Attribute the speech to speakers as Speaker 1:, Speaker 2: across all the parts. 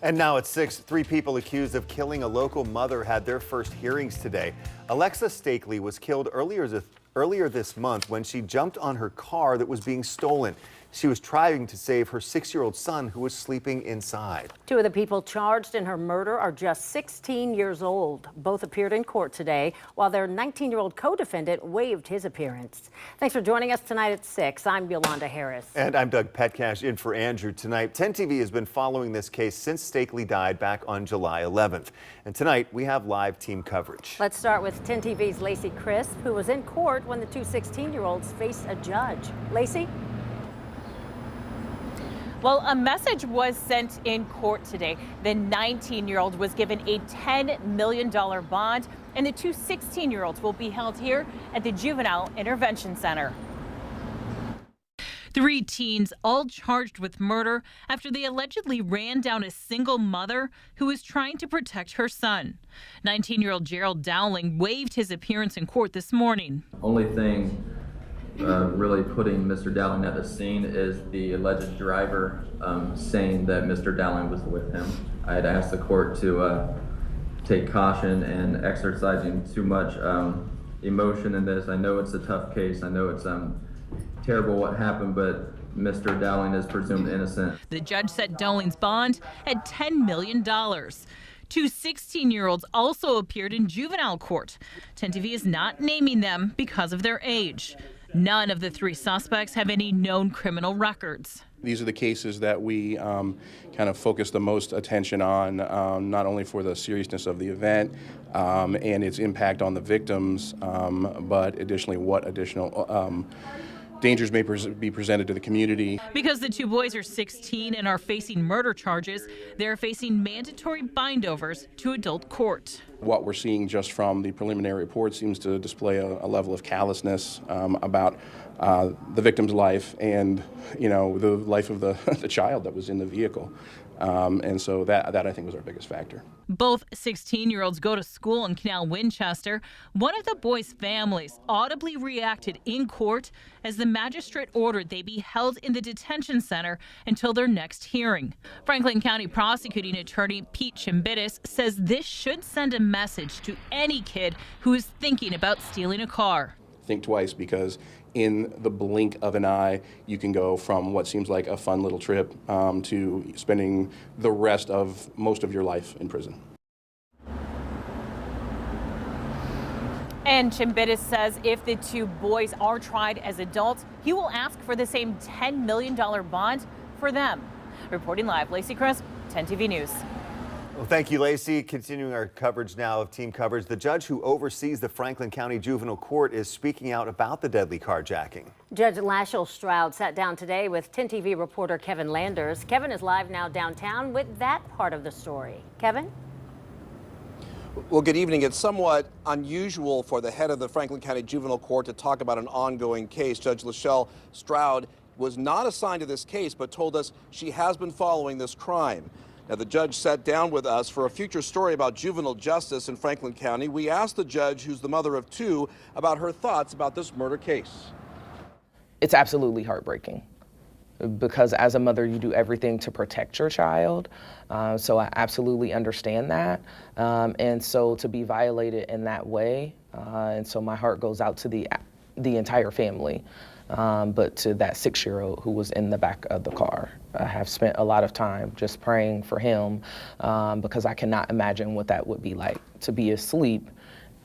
Speaker 1: And now at 6, 3 people accused of killing a local mother had their first hearings today. Alexa Stakely was killed earlier this month when she jumped on her car that was being stolen. She was trying to save her 6-year-old son who was sleeping inside. 2 of the people charged in her murder are just 16 years old. Both appeared in court today, while their 19-year-old co-defendant waived his appearance. Thanks for joining us tonight at 6. I'm Yolanda Harris.
Speaker 2: And I'm Doug Petcash in for Andrew tonight. 10 TV has been following this case since Stakely died back on July 11th. And tonight we have live team coverage.
Speaker 3: Let's start with 10 TV's Lacey Crisp, who was in court when the 2 16-year-olds faced a judge. Lacey?
Speaker 4: Well, a message was sent in court today. The 19-year-old was given a $10 million bond, and the 2 16-year-olds will be held here at the Juvenile Intervention Center. 3 teens all charged with murder after they allegedly ran down a single mother who was trying to protect her son. 19-year-old Gerald Dowling waived his appearance in court this morning.
Speaker 5: Only thing really putting Mr. Dowling at the scene is the alleged driver saying that Mr. Dowling was with him. I had asked the court to take caution and exercising too much emotion in this. I know it's a tough case. I know it's terrible what happened, but Mr. Dowling is presumed innocent.
Speaker 4: The judge set Dowling's bond at $10 million. 2 16-year-olds also appeared in juvenile court. 10 TV is not naming them because of their age. None of the 3 suspects have any known criminal records.
Speaker 6: These are the cases that we kind of focus the most attention on, not only for the seriousness of the event and its impact on the victims, but additionally what additional dangers may be presented to the community.
Speaker 4: Because the 2 boys are 16 and are facing murder charges, they're facing mandatory bindovers to adult court.
Speaker 6: What we're seeing just from the preliminary report seems to display a level of callousness about the victim's life and, you know, the life of the child that was in the vehicle. And so that I think was our biggest factor.
Speaker 4: Both 16-year-olds go to school in Canal Winchester. One of the boys' families audibly reacted in court as the magistrate ordered they be held in the detention center until their next hearing. Franklin County prosecuting attorney Pete Chimbitis says this should send a message to any kid who is thinking about stealing a car.
Speaker 6: Think twice, because in the blink of an eye, you can go from what seems like a fun little trip to spending the rest of most of your life in prison.
Speaker 4: And Chimbitis says if the 2 boys are tried as adults, he will ask for the same $10 million bond for them. Reporting live, Lacey Crisp, 10 TV News.
Speaker 2: Well, thank you, Lacey. Continuing our coverage now of team coverage, the judge who oversees the Franklin County Juvenile Court is speaking out about the deadly carjacking.
Speaker 3: Judge Lashel Stroud sat down today with 10 TV reporter Kevin Landers. Kevin is live now downtown with that part of the story. Kevin?
Speaker 7: Well, good evening. It's somewhat unusual for the head of the Franklin County Juvenile Court to talk about an ongoing case. Judge Lashel Stroud was not assigned to this case, but told us she has been following this crime. Now, the judge sat down with us for a future story about juvenile justice in Franklin County. We asked the judge, who's the mother of 2, about her thoughts about this murder case.
Speaker 8: It's absolutely heartbreaking because as a mother, you do everything to protect your child. So I absolutely understand that. And so to be violated in that way, and so my heart goes out to the entire family. But to that 6-year-old who was in the back of the car. I have spent a lot of time just praying for him because I cannot imagine what that would be like to be asleep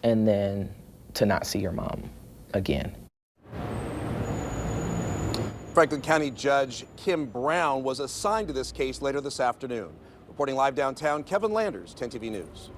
Speaker 8: and then to not see your mom again.
Speaker 7: Franklin County Judge Kim Brown was assigned to this case later this afternoon. Reporting live downtown, Kevin Landers, 10 TV News.